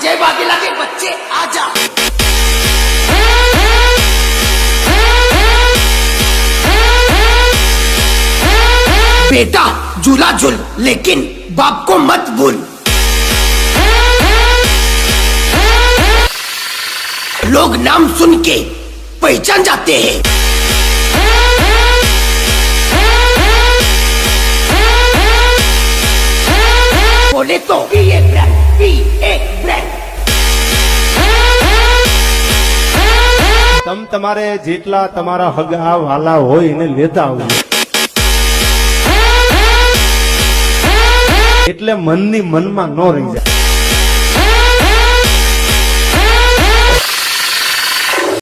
जय वाघेला के बच्चे आजा। बेटा झूला झूल लेकिन बाप को मत भूल। लोग नाम सुन के पहचान जाते हैं। बोले तो તમ તમારે જેટલા તમારા હગા વાલા હોય એને લેતા આવજો, એટલે મનની મનમાં ન રહી જાય।